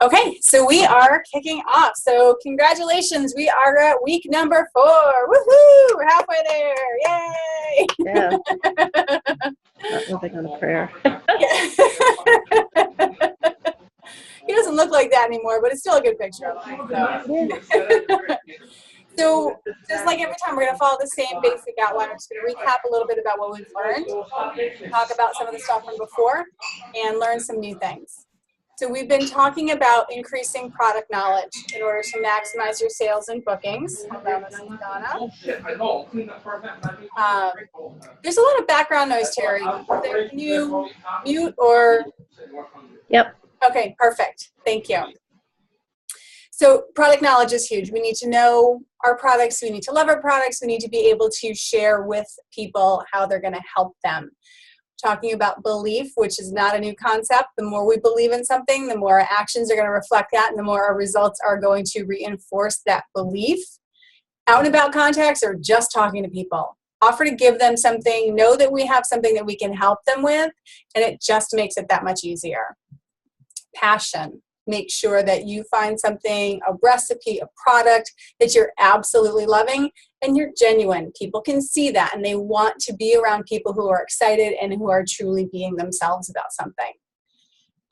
Okay, so we are kicking off. So congratulations, we are at week number 4. Woohoo! We're halfway there. Yay! Yeah. Not living on a prayer. He doesn't look like that anymore, but it's still a good picture of him. So just like every time, we're going to follow the same basic outline. I'm just going to recap a little bit about what we've learned, talk about some of the stuff from before, and learn some new things. So we've been talking about increasing product knowledge in order to maximize your sales and bookings. Hold on, this is Donna. There's a lot of background noise, Terry. Can you mute or? Yep. Okay, perfect. Thank you. So product knowledge is huge. We need to know our products. We need to love our products. We need to be able to share with people how they're going to help them. Talking about belief, which is not a new concept. The more we believe in something, the more our actions are going to reflect that, and the more our results are going to reinforce that belief. Out and about contacts or just talking to people. Offer to give them something. Know that we have something that we can help them with, and it just makes it that much easier. Passion. Make sure that you find something, a recipe, a product that you're absolutely loving and you're genuine. People can see that and they want to be around people who are excited and who are truly being themselves about something.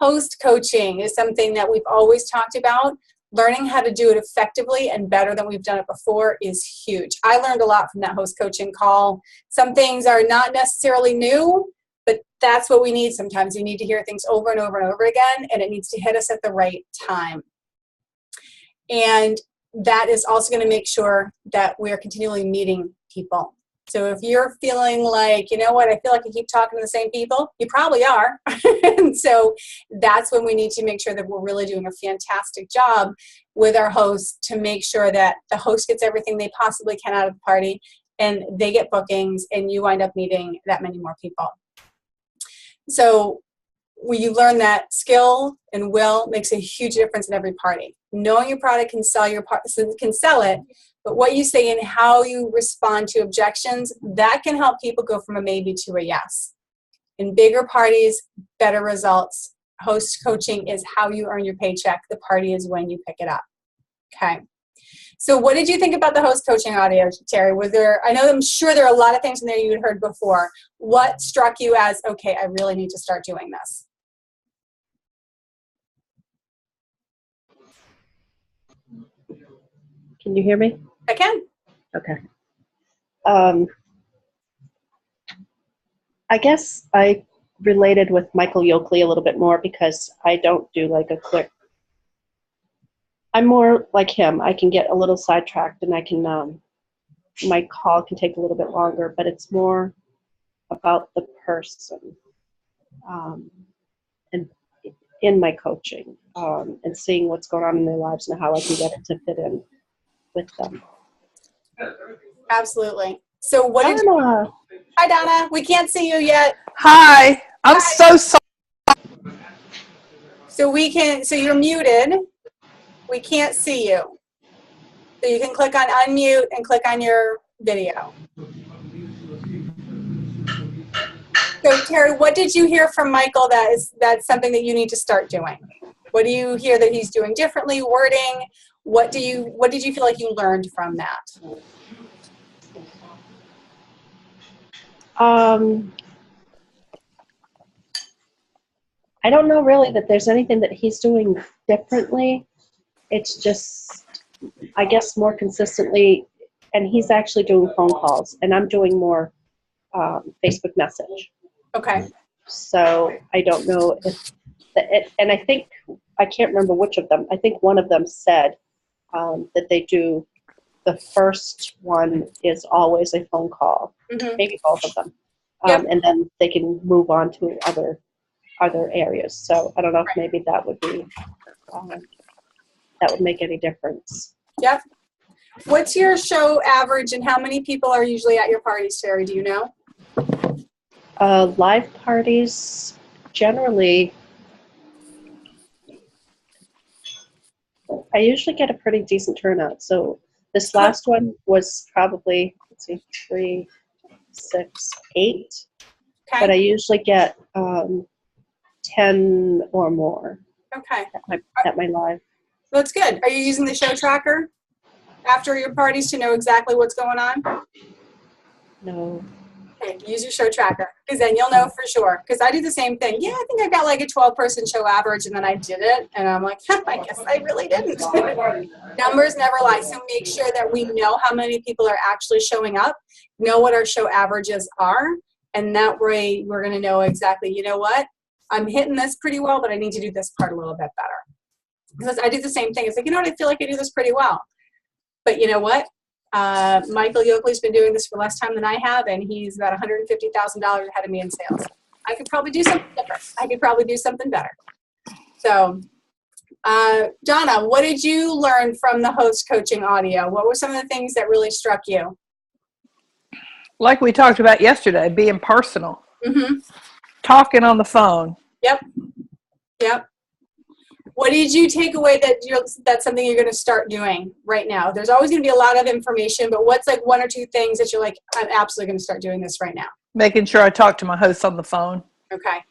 Host coaching is something that we've always talked about. Learning how to do it effectively and better than we've done it before is huge. I learned a lot from that host coaching call. Some things are not necessarily new, but that's what we need sometimes. We need to hear things over and over and over again, and it needs to hit us at the right time. And that is also going to make sure that we're continually meeting people. So if you're feeling like, you know what, I feel like I keep talking to the same people, you probably are. And so that's when we need to make sure that we're really doing a fantastic job with our hosts to make sure that the host gets everything they possibly can out of the party and they get bookings and you wind up meeting that many more people. So when you learn that skill and will makes a huge difference in every party. Knowing your product can sell it, but what you say and how you respond to objections, that can help people go from a maybe to a yes. In bigger parties, better results. Host coaching is how you earn your paycheck. The party is when you pick it up. Okay. So what did you think about the host coaching audio, Terry? I'm sure there are a lot of things in there you had heard before. What struck you as, okay, I really need to start doing this? Can you hear me? I can. Okay. I guess I related with Michael Yoakley a little bit more because I don't do like a quick. I'm more like him. I can get a little sidetracked and I can, my call can take a little bit longer, but it's more about the person and in my coaching and seeing what's going on in their lives and how I can get it to fit in with them. Absolutely. So what did you... Hi, Donna. We can't see you yet. Hi. I'm so sorry. So you're muted. We can't see you. So you can click on unmute and click on your video. So Terry, what did you hear from Michael that's something that you need to start doing? What do you hear that he's doing differently, wording? What did you feel like you learned from that? I don't know really that there's anything that he's doing differently. It's just, I guess, more consistently, and he's actually doing phone calls, and I'm doing more Facebook message. Okay. So I don't know if, and I think, I can't remember which of them. I think one of them said that they do, the first one is always a phone call, maybe both of them, Yep. and then they can move on to other areas. So I don't know if maybe that would be, that would make any difference. Yep. What's your show average and how many people are usually at your parties, Terry? Do you know? Live parties, generally, I usually get a pretty decent turnout. So this last one was probably, let's see, 3, 6, 8. Okay. But I usually get 10 or more. Okay. at my live. That's good. Are you using the show tracker after your parties to know exactly what's going on? No. Okay, use your show tracker because then you'll know for sure. Because I do the same thing. Yeah, I think I got like a 12-person show average, and then I did it, and I'm like, I guess I really didn't. Numbers never lie, so make sure that we know how many people are actually showing up, know what our show averages are, and that way we're going to know exactly, you know what, I'm hitting this pretty well, but I need to do this part a little bit better. Because I do the same thing. It's like, you know what, I feel like I do this pretty well. But you know what? Michael Yoakley's been doing this for less time than I have, and he's about $150,000 ahead of me in sales. I could probably do something different. I could probably do something better. So, Donna, what did you learn from the host coaching audio? What were some of the things that really struck you? Like we talked about yesterday, being personal, talking on the phone. Yep. What did you take away that's something you're going to start doing right now? There's always going to be a lot of information, but what's like one or two things that you're like, I'm absolutely going to start doing this right now? Making sure I talk to my host on the phone. Okay.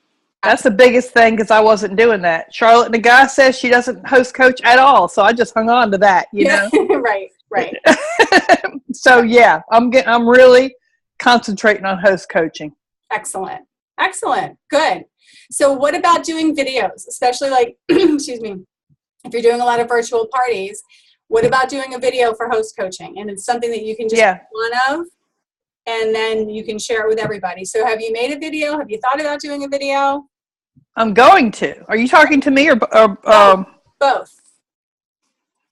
That's the biggest thing because I wasn't doing that. Charlotte the guy says she doesn't host coach at all, so I just hung on to that, you know. Right. So yeah, I'm really concentrating on host coaching. Excellent. Good. So what about doing videos, especially like, excuse me, if you're doing a lot of virtual parties, what about doing a video for host coaching? And it's something that you can just make one of, and then you can share it with everybody. So have you made a video? Have you thought about doing a video? I'm going to. Are you talking to me or both?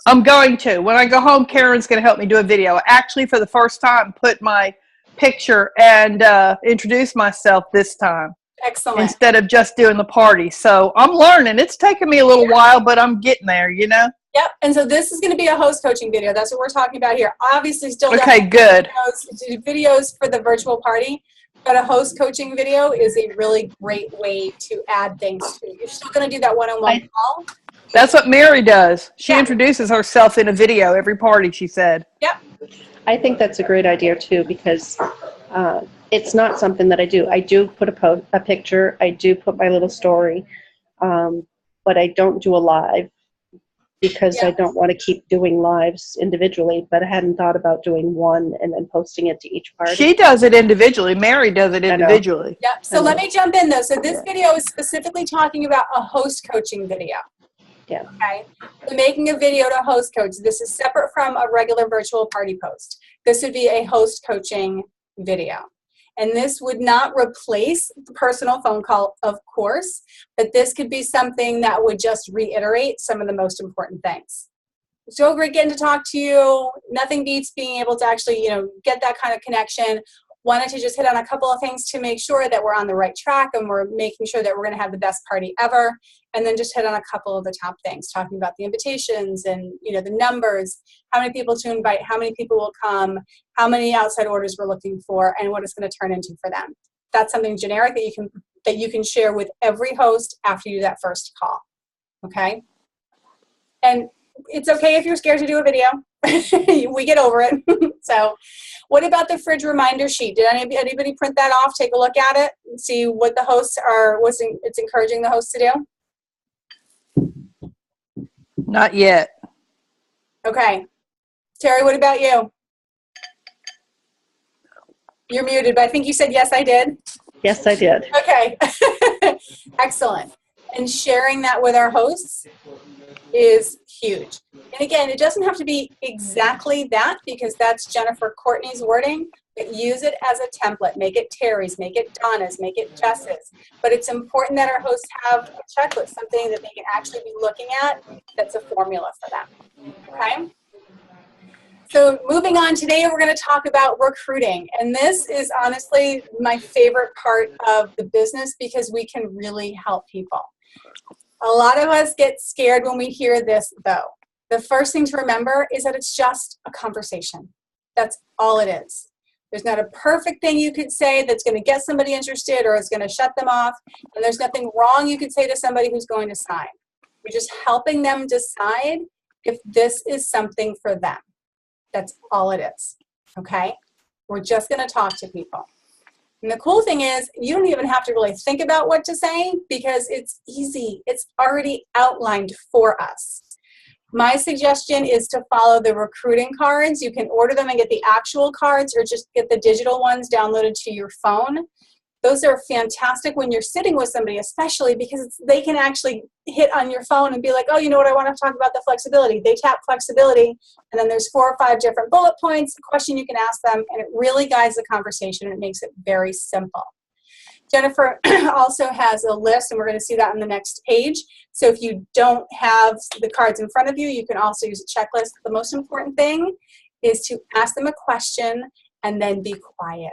I'm going to. When I go home, Karen's going to help me do a video. Actually, for the first time, put my picture and introduce myself this time. Excellent. Instead of just doing the party. So I'm learning. It's taken me a little while, but I'm getting there, you know? Yep. And so this is going to be a host coaching video. That's what we're talking about here. Obviously, still okay, good. Videos for the virtual party, but a host coaching video is a really great way to add things to. You're still going to do that one-on-one call. That's what Mary does. She introduces herself in a video every party, she said. Yep. I think that's a great idea too, because it's not something that I do. I do put a picture. I do put my little story, but I don't do a live because I don't want to keep doing lives individually. But I hadn't thought about doing one and then posting it to each party. She does it individually. Mary does it individually. Yep. So let me jump in though. So this video is specifically talking about a host coaching video. Yeah. Okay. So making a video to host coach. This is separate from a regular virtual party post. This would be a host coaching video. And this would not replace the personal phone call, of course, but this could be something that would just reiterate some of the most important things. So great getting to talk to you. Nothing beats being able to actually, get that kind of connection. Wanted to just hit on a couple of things to make sure that we're on the right track and we're making sure that we're going to have the best party ever. And then just hit on a couple of the top things, talking about the invitations and, the numbers, how many people to invite, how many people will come, how many outside orders we're looking for, and what it's going to turn into for them. That's something generic that you can share with every host after you do that first call. Okay? And it's okay if you're scared to do a video. We get over it. So what about the fridge reminder sheet? Did anybody print that off, take a look at it, and see what the hosts it's encouraging the hosts to do? Not yet. Okay. Terry, what about you? You're muted, but I think you said yes, I did. Yes, I did. Okay. Excellent. And sharing that with our hosts is huge. And again, it doesn't have to be exactly that because that's Jennifer Courtney's wording, but use it as a template. Make it Terry's, make it Donna's, make it Jess's. But it's important that our hosts have a checklist, something that they can actually be looking at that's a formula for them. Okay? So moving on, today we're going to talk about recruiting. And this is honestly my favorite part of the business because we can really help people. A lot of us get scared when we hear this, though. The first thing to remember is that it's just a conversation. That's all it is. There's not a perfect thing you could say that's going to get somebody interested or is going to shut them off. And there's nothing wrong you could say to somebody who's going to sign. You're just helping them decide if this is something for them. That's all it is. Okay? We're just going to talk to people. And the cool thing is you don't even have to really think about what to say because it's easy. It's already outlined for us. My suggestion is to follow the recruiting cards. You can order them and get the actual cards or just get the digital ones downloaded to your phone. Those are fantastic when you're sitting with somebody, especially because they can actually hit on your phone and be like, oh, you know what, I want to talk about the flexibility. They tap flexibility, and then there's 4 or 5 different bullet points, a question you can ask them, and it really guides the conversation, and it makes it very simple. Jennifer also has a list, and we're going to see that on the next page. So if you don't have the cards in front of you, you can also use a checklist. The most important thing is to ask them a question and then be quiet.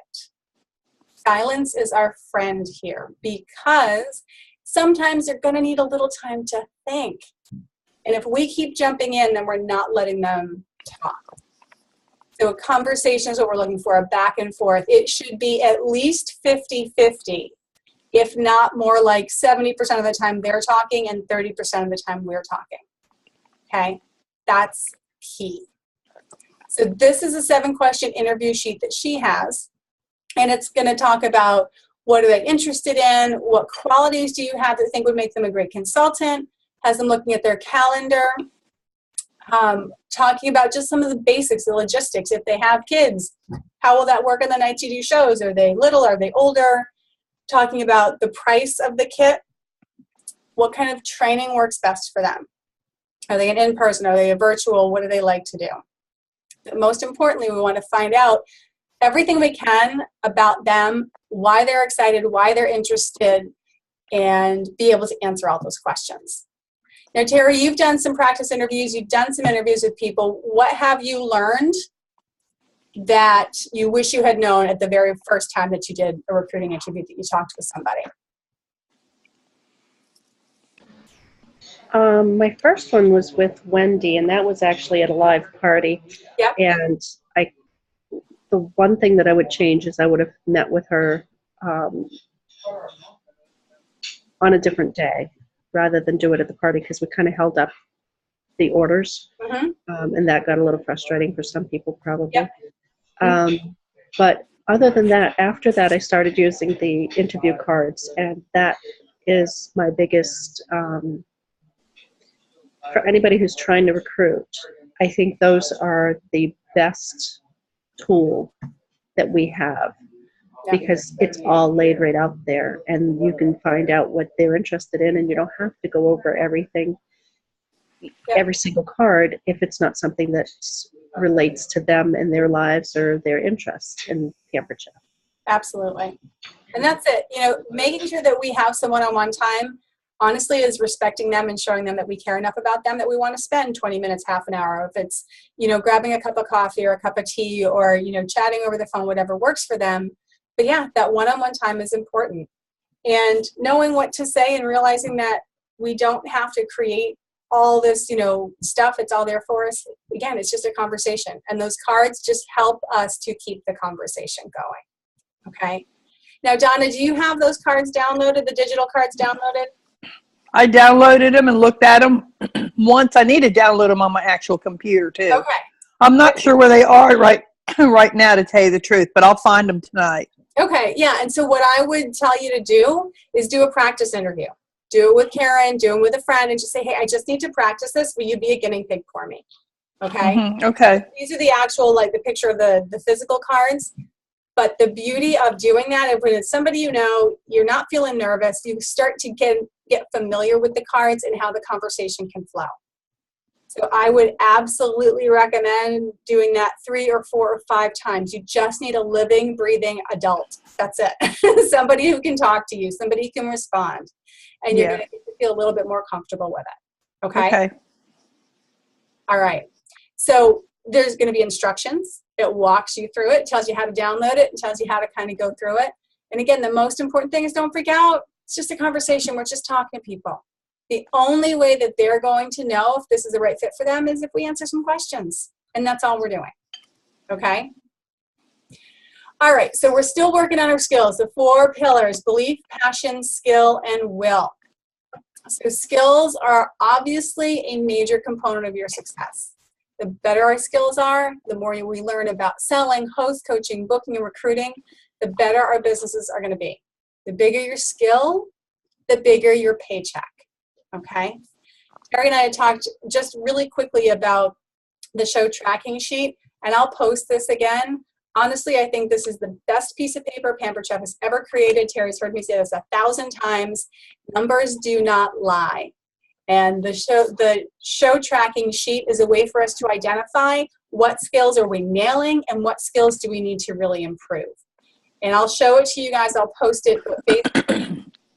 Silence is our friend here because sometimes they're going to need a little time to think. And if we keep jumping in, then we're not letting them talk. So a conversation is what we're looking for, a back and forth. It should be at least 50-50, if not more like 70% of the time they're talking and 30% of the time we're talking. Okay? That's key. So this is a 7-question interview sheet that she has. And it's going to talk about what are they interested in, what qualities do you have that think would make them a great consultant, has them looking at their calendar, talking about just some of the basics, the logistics. If they have kids, how will that work on the nights you do shows? Are they little? Are they older? Talking about the price of the kit. What kind of training works best for them? Are they an in-person? Are they a virtual? What do they like to do? But most importantly, we want to find out everything we can about them, why they're excited, why they're interested, and be able to answer all those questions. Now, Terry, you've done some practice interviews. You've done some interviews with people. What have you learned that you wish you had known at the very first time that you did a recruiting interview, that you talked with somebody? My first one was with Wendy, and that was actually at a live party. Yep. And the one thing that I would change is I would have met with her on a different day rather than do it at the party, because we kind of held up the orders. Mm-hmm. And that got a little frustrating for some people probably. Yep. But other than that, after that, I started using the interview cards, and that is my biggest, for anybody who's trying to recruit, I think those are the best tool that we have, because it's all laid right out there, and you can find out what they're interested in, and you don't have to go over everything, every single card, if it's not something that relates to them and their lives or their interests in Pampered Chef. Absolutely. And that's it. You know, making sure that we have some one-on-one time, honestly, is respecting them and showing them that we care enough about them that we want to spend 20 minutes, half an hour. If it's, you know, grabbing a cup of coffee or a cup of tea or, you know, chatting over the phone, whatever works for them. But yeah, that one-on-one time is important. And knowing what to say and realizing that we don't have to create all this, you know, stuff. It's all there for us. Again, it's just a conversation. And those cards just help us to keep the conversation going. Okay. Now, Donna, do you have those cards downloaded, the digital cards downloaded? I downloaded them and looked at them once. I need to download them on my actual computer too. Okay. I'm not sure where they are right now, to tell you the truth, but I'll find them tonight. Okay, yeah, and so what I would tell you to do is do a practice interview. Do it with Karen, do it with a friend, and just say, hey, I just need to practice this. Will you be a guinea pig for me? Okay? Mm-hmm. Okay. These are the actual, like the picture of the physical cards. But the beauty of doing that, if it's somebody you know, you're not feeling nervous, you start to get familiar with the cards and how the conversation can flow. So I would absolutely recommend doing that 3 or 4 or 5 times. You just need a living, breathing adult. That's it. Somebody who can talk to you, somebody who can respond. And you're going to feel a little bit more comfortable with it. Okay? Okay. All right. So there's going to be instructions. It walks you through it, tells you how to download it, and tells you how to kind of go through it. And again, the most important thing is don't freak out. It's just a conversation. We're just talking to people. The only way that they're going to know if this is the right fit for them is if we answer some questions. And that's all we're doing. Okay? All right, so we're still working on our skills. The 4 pillars: belief, passion, skill, and will. So skills are obviously a major component of your success. The better our skills are, the more we learn about selling, host coaching, booking, and recruiting, the better our businesses are going to be. The bigger your skill, the bigger your paycheck. Okay? Terry and I had talked just really quickly about the show tracking sheet, and I'll post this again. Honestly, I think this is the best piece of paper Pampered Chef has ever created. Terry's heard me say this 1,000 times. Numbers do not lie. And the show tracking sheet is a way for us to identify what skills are we nailing and what skills do we need to really improve. And I'll show it to you guys. I'll post it.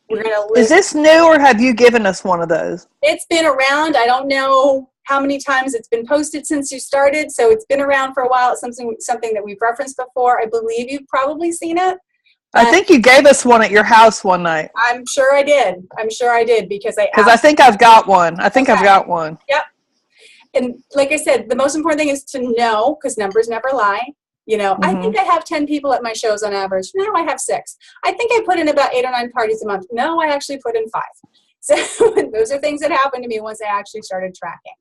We're gonna list. Is this new, or have you given us one of those? It's been around. I don't know how many times it's been posted since you started, so it's been around for a while. It's something that we've referenced before. I believe you've probably seen it. I think you gave us one at your house one night. I'm sure I did. Because I think I've got one. I've got one. Yep. And like I said, the most important thing is to know, because numbers never lie. You know, I think I have 10 people at my shows on average. Now I have 6. I think I put in about 8 or 9 parties a month. No, I actually put in 5. So those are things that happened to me once I actually started tracking.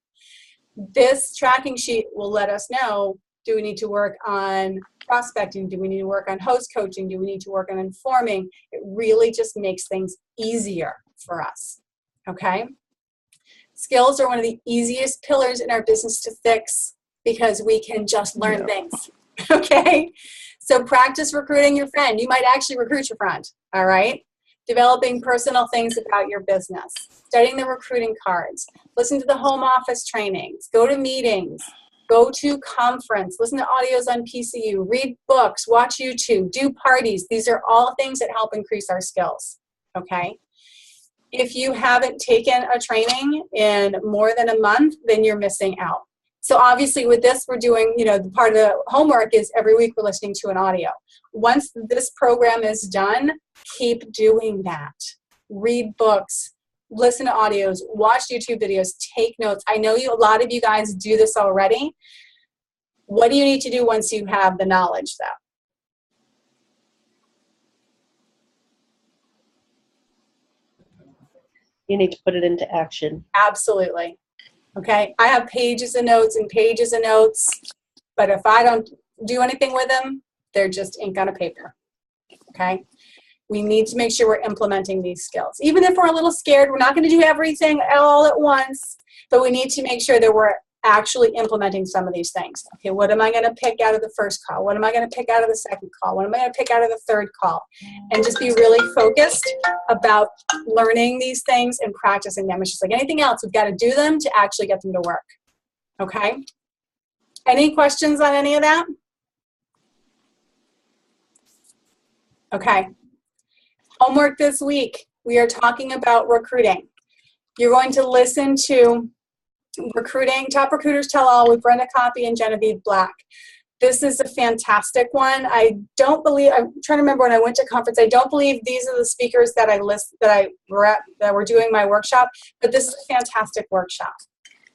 This tracking sheet will let us know, do we need to work on prospecting? Do we need to work on host coaching? Do we need to work on informing? It really just makes things easier for us, okay? Skills are one of the easiest pillars in our business to fix because we can just learn things, okay? So practice recruiting your friend. You might actually recruit your friend, all right? Developing personal things about your business, studying the recruiting cards, listen to the home office trainings, go to meetings, go to conference, listen to audios on PCU, read books, watch YouTube, do parties. These are all things that help increase our skills, okay? If you haven't taken a training in more than a month, then you're missing out. So obviously with this, we're doing, the part of the homework is every week we're listening to an audio. Once this program is done, keep doing that. Read books, listen to audios, watch YouTube videos, take notes. I know a lot of you guys do this already. What do you need to do once you have the knowledge, though? You need to put it into action. Absolutely. Okay, I have pages of notes and pages of notes, but if I don't do anything with them, they're just ink on a paper. Okay, we need to make sure we're implementing these skills. Even if we're a little scared, we're not going to do everything all at once, but we need to make sure that we're actually implementing some of these things. Okay, what am I going to pick out of the first call? What am I going to pick out of the second call? What am I going to pick out of the third call? And just be really focused about learning these things and practicing them. It's just like anything else. We've got to do them to actually get them to work. Okay? Any questions on any of that? Okay. Homework this week. We are talking about recruiting. You're going to listen to Recruiting, Top Recruiters Tell All with Brenda Coffey and Genevieve Black. This is a fantastic one. I'm trying to remember when I went to conference, I don't believe these are the speakers that were doing my workshop, but this is a fantastic workshop.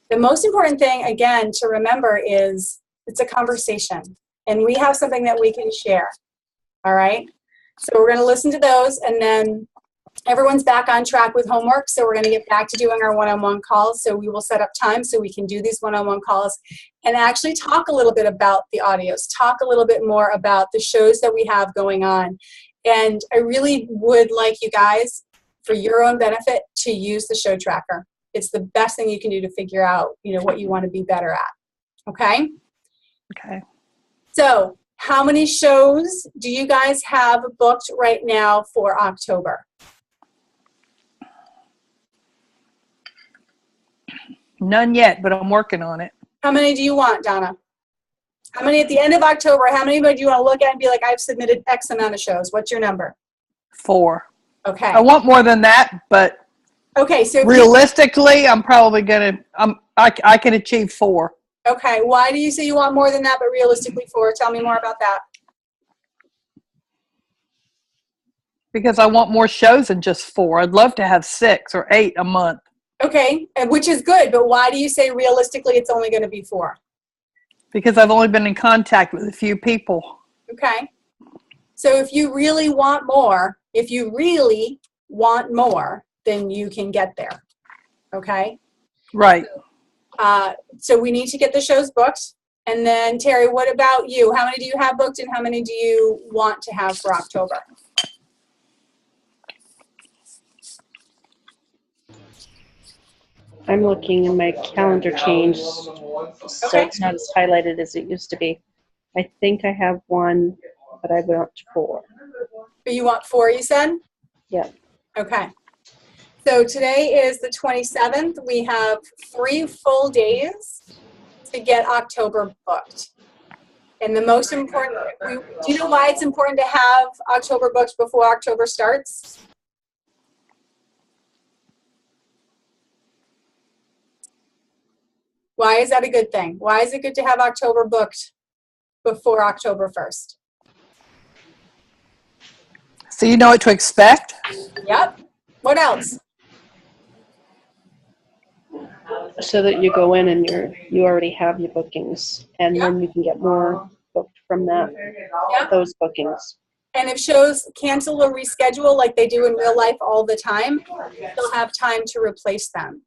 The most important thing, again, to remember is it's a conversation, and we have something that we can share, all right? So we're going to listen to those, and then everyone's back on track with homework, so we're going to get back to doing our one-on-one calls. So we will set up time so we can do these one-on-one calls and actually talk a little bit about the audios, talk a little bit more about the shows that we have going on. And I really would like you guys, for your own benefit, to use the show tracker. It's the best thing you can do to figure out, what you want to be better at. Okay? Okay. So how many shows do you guys have booked right now for October? None yet, but I'm working on it. How many do you want, Donna? How many at the end of October? How many do you want to look at and be like, I've submitted X amount of shows? What's your number? 4. Okay. I want more than that, but okay, so realistically, I'm probably going to, I can achieve 4. Okay, why do you say you want more than that, but realistically 4? Tell me more about that. Because I want more shows than just 4. I'd love to have 6 or 8 a month. Okay, which is good, but why do you say realistically it's only going to be 4? Because I've only been in contact with a few people. Okay. So if you really want more, then you can get there. Okay? Right. So we need to get the shows booked. And then Terry, what about you? How many do you have booked and how many do you want to have for October? I'm looking and my calendar changed, so Okay. it's not as highlighted as it used to be. I think I have one, but I want 4. You want 4, you said? Yeah. Okay. So today is the 27th. We have 3 full days to get October booked. And the most important, do you know why it's important to have October booked before October starts? Why is that a good thing? Why is it good to have October booked before October 1st? So you know what to expect? Yep. What else? So that you go in and you already have your bookings, and Yep. then you can get more booked from that, Yep. those bookings. And if shows cancel or reschedule like they do in real life all the time, they'll have time to replace them.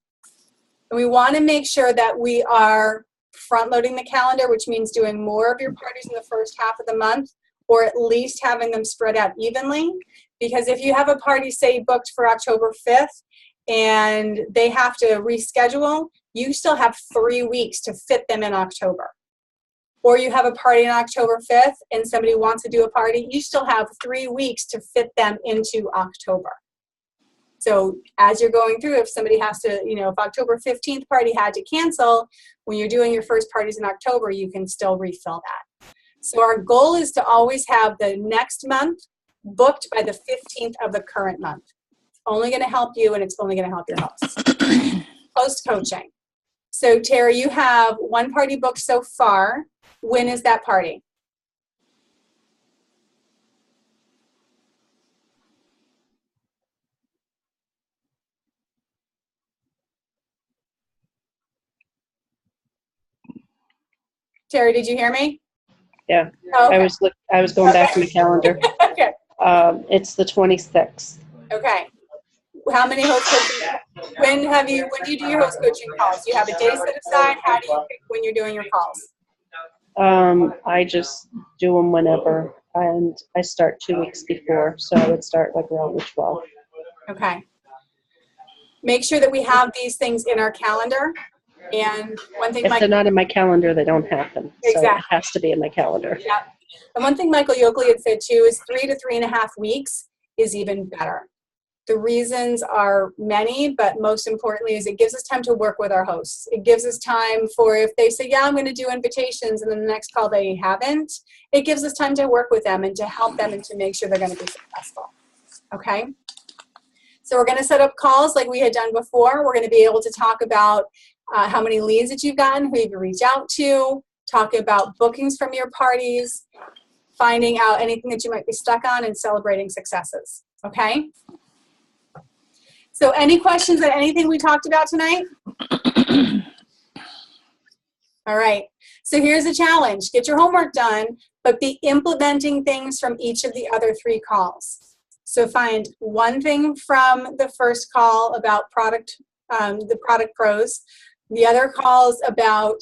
And we want to make sure that we are front-loading the calendar, which means doing more of your parties in the first half of the month, or at least having them spread out evenly. Because if you have a party, say, booked for October 5th, and they have to reschedule, you still have 3 weeks to fit them in October. Or you have a party on October 5th, and somebody wants to do a party, you still have 3 weeks to fit them into October. So as you're going through, if somebody has to, if October 15th party had to cancel, when you're doing your first parties in October, you can still refill that. So our goal is to always have the next month booked by the 15th of the current month. It's only going to help you, and it's only going to help your hosts. Host coaching. So Terry, you have 1 party booked so far. When is that party? Terry, did you hear me? Yeah. Oh, okay. I was going back to my calendar. Okay. It's the 26th. Okay. How many host coaching? When do you do your host coaching calls? Do you have a day set aside? How do you pick when you're doing your calls? I just do them whenever, and I start 2 weeks before, so I would start like around the 12th. Okay. Make sure that we have these things in our calendar. And one thing, If they're not in my calendar, they don't happen. Exactly. So it has to be in my calendar. Yeah. And one thing Michael Yoakley had said too is 3 to 3.5 weeks is even better. The reasons are many, but most importantly is it gives us time to work with our hosts. It gives us time for if they say, yeah, I'm going to do invitations, and then the next call they haven't, it gives us time to work with them and to help them and to make sure they're going to be successful. Okay? So we're going to set up calls like we had done before. We're going to be able to talk about how many leads that you've gotten, who you've reached out to, talk about bookings from your parties, finding out anything that you might be stuck on, and celebrating successes. Okay? So any questions on anything we talked about tonight? All right. So here's a challenge. Get your homework done, but be implementing things from each of the other 3 calls. So find one thing from the first call about the product pros, the other calls about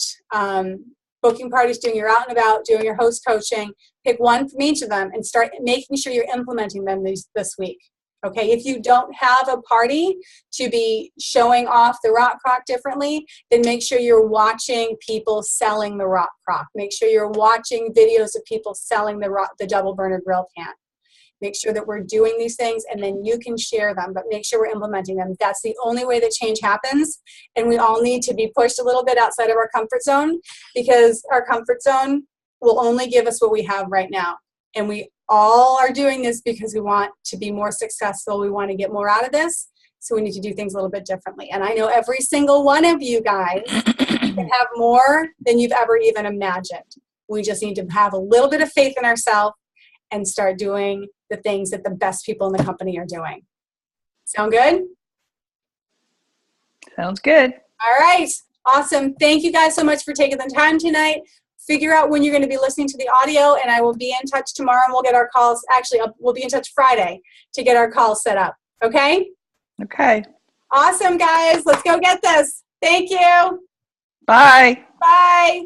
booking parties, doing your out and about, doing your host coaching. Pick one from each of them and start making sure you're implementing them this week. Okay, if you don't have a party to be showing off the rock crock differently, then make sure you're watching people selling the rock crock. Make sure you're watching videos of people selling the double burner grill pan. Make sure that we're doing these things, and then you can share them, but make sure we're implementing them. That's the only way that change happens, and we all need to be pushed a little bit outside of our comfort zone, because our comfort zone will only give us what we have right now. And we all are doing this because we want to be more successful. We want to get more out of this, so we need to do things a little bit differently. And I know every single one of you guys can have more than you've ever even imagined. We just need to have a little bit of faith in ourselves and start doing the things that the best people in the company are doing. Sound good? Sounds good. All right. Awesome. Thank you guys so much for taking the time tonight. Figure out when you're going to be listening to the audio, and I will be in touch tomorrow, and we'll get our calls. Actually, we'll be in touch Friday to get our calls set up. Okay? Okay. Awesome, guys. Let's go get this. Thank you. Bye. Bye.